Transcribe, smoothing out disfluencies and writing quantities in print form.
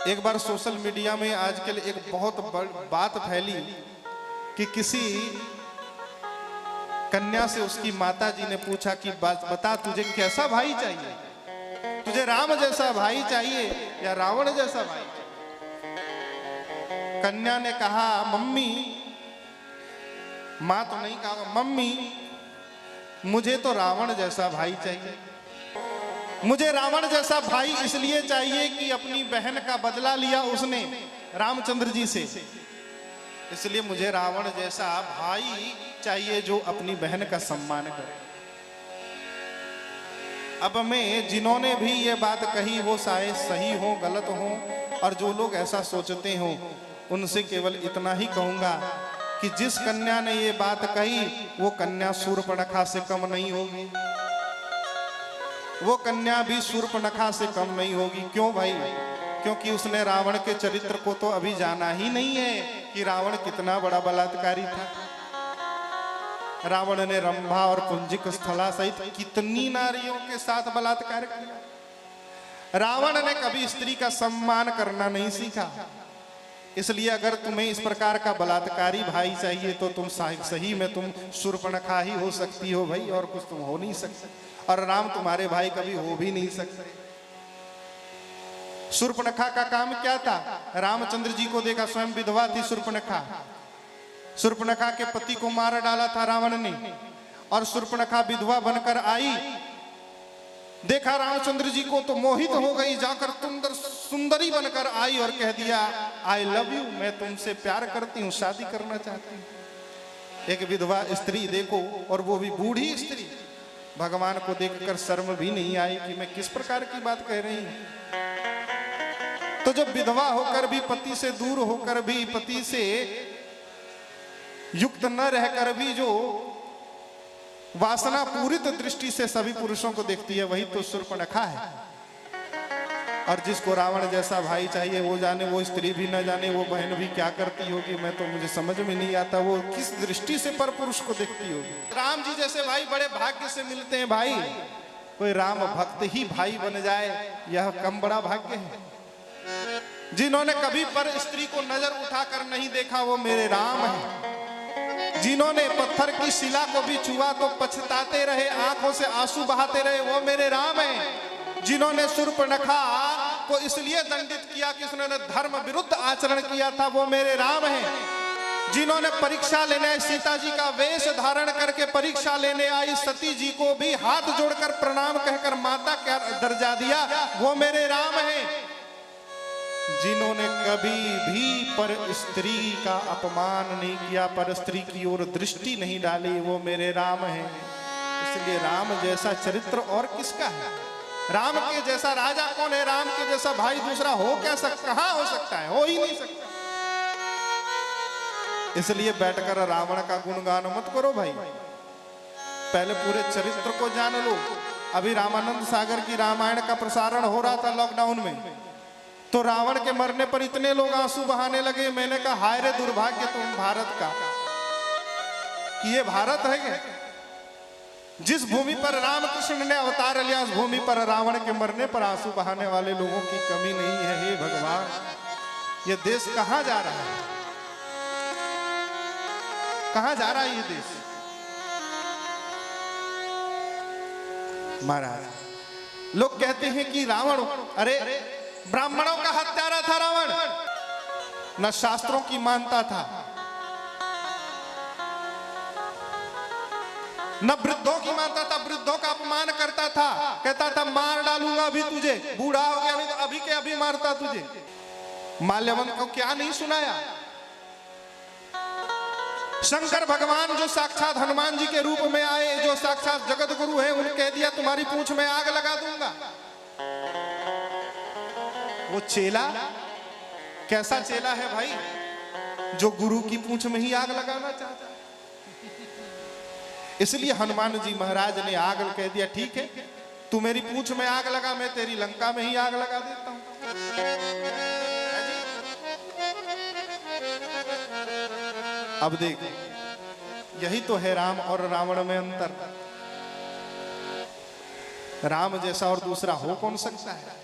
एक बार social media में आजकल एक बहुत बात फैली कि किसी कन्या से उसकी माता जी ने पूछा कि बता तुझे कैसा भाई चाहिए, तुझे राम जैसा भाई चाहिए या रावण जैसा भाई चाहिए। कन्या ने कहा मम्मी, मां तो नहीं कहा, मम्मी मुझे तो रावण जैसा भाई चाहिए। मुझे रावण जैसा भाई इसलिए चाहिए कि अपनी बहन का बदला लिया उसने रामचंद्र जी से, इसलिए मुझे रावण जैसा भाई चाहिए जो अपनी बहन का सम्मान करे। अब मैं जिन्होंने भी ये बात कही वो शायद सही हो गलत हो, और जो लोग ऐसा सोचते हो उनसे केवल इतना ही कहूंगा कि जिस कन्या ने ये बात कही वो कन्या शूर्पणखा से कम नहीं होगी, वो कन्या भी शूर्पणखा से कम नहीं होगी। क्यों भाई? क्योंकि उसने रावण के चरित्र को तो अभी जाना ही नहीं है कि रावण कितना बड़ा बलात्कारी था। रावण ने रंभा और पुंजिक स्थला सहित कितनी नारियों के साथ बलात्कार किया। रावण ने कभी स्त्री का सम्मान करना नहीं सीखा। इसलिए अगर तुम्हें इस प्रकार का बलात्कारी भाई चाहिए तो तुम सही में तुम शूर्पणखा ही हो सकती हो भाई, और कुछ तुम हो नहीं सकते, और राम तुम्हारे भाई कभी हो भी नहीं सकते। शूर्पणखा का काम क्या था? रामचंद्र जी को देखा, स्वयं विधवा थी शूर्पणखा। शूर्पणखा के पति को मार डाला था रावण ने, और शूर्पणखा विधवा बनकर आई, देखा रामचंद्र जी को तो मोहित हो गई, जाकर सुंदरी बनकर आई और कह दिया आई लव यू, मैं तुमसे प्यार करती हूँ, शादी करना चाहती हूँ। एक विधवा स्त्री देखो, और वो भी बूढ़ी स्त्री, भगवान को देखकर शर्म भी नहीं आई कि मैं किस प्रकार की बात कह रही हूं। तो जब विधवा होकर भी, पति से दूर होकर भी, पति से युक्त न रहकर भी जो वासना पूरित दृष्टि से सभी पुरुषों को देखती है, वही तो शूर्पणखा है। और जिसको रावण जैसा भाई चाहिए वो जाने, वो स्त्री भी न जाने, वो बहन भी क्या करती होगी, मैं तो मुझे समझ में नहीं आता वो किस दृष्टि से पर पुरुष को देखती होगी। राम जी जैसे भाई बड़े भाग्य से मिलते हैं भाई, कोई राम भक्त ही भाई बन जाए यह कम बड़ा भाग्य है। जिन्होंने कभी पर स्त्री को नजर उठाकर नहीं देखा वो मेरे राम है। जिन्होंने पत्थर की शिला को भी छुआ तो पछताते रहे, आंखों से आंसू बहाते रहे, वो मेरे राम है। जिन्होंने शूर्पणखा को इसलिए दंडित किया कि उसने धर्म विरुद्ध आचरण किया था, वो मेरे राम हैं। जिन्होंने परीक्षा लेने सीता जी का वेश धारण करके परीक्षा लेने आई सती जी को भी हाथ जोड़कर प्रणाम कहकर माता का दर्जा दिया, वो मेरे राम हैं। जिन्होंने कभी भी पर स्त्री का अपमान नहीं किया, पर स्त्री की ओर दृष्टि नहीं डाली, वो मेरे राम हैं। इसलिए राम जैसा चरित्र और किसका है? राम के जैसा राजा कौन है? राम के जैसा भाई दूसरा हो क्या सकता? कहां हो सकता है? हो ही नहीं सकता। इसलिए बैठकर रावण का गुणगान मत करो भाई, पहले पूरे चरित्र को जान लो। अभी रामानंद सागर की रामायण का प्रसारण हो रहा था लॉकडाउन में, तो रावण के मरने पर इतने लोग आंसू बहाने लगे। मैंने कहा हाय रे दुर्भाग्य तुम भारत का, कि ये भारत है क्या? जिस भूमि पर रामकृष्ण ने अवतार लिया, उस भूमि पर रावण के मरने पर आंसू बहाने वाले लोगों की कमी नहीं है। हे भगवान, ये देश कहां जा रहा है? कहां जा रहा है ये देश? महाराज लोग कहते हैं कि रावण, अरे ब्राह्मणों का हत्यारा था रावण, न शास्त्रों की मानता था, न वृद्धों की मानता था, वृद्धों का अपमान करता था, कहता था मार डालूंगा अभी तुझे, बूढ़ा हो गया नहीं तो अभी के अभी मारता तुझे। माल्यवंत को क्या नहीं सुनाया? शंकर भगवान जो साक्षात हनुमान जी के रूप में आए, जो साक्षात जगत गुरु है, उन्हें कह दिया तुम्हारी पूंछ में आग लगा दूंगा। वो चेला कैसा चेला है भाई, जो गुरु की पूंछ में ही आग लगाना चाहता है। इसलिए हनुमान जी महाराज ने आग कह दिया, ठीक है तू मेरी पूंछ में आग लगा, मैं तेरी लंका में ही आग लगा देता हूं। अब देख, यही तो है राम और रावण में अंतर। राम जैसा और दूसरा हो कौन सकता है?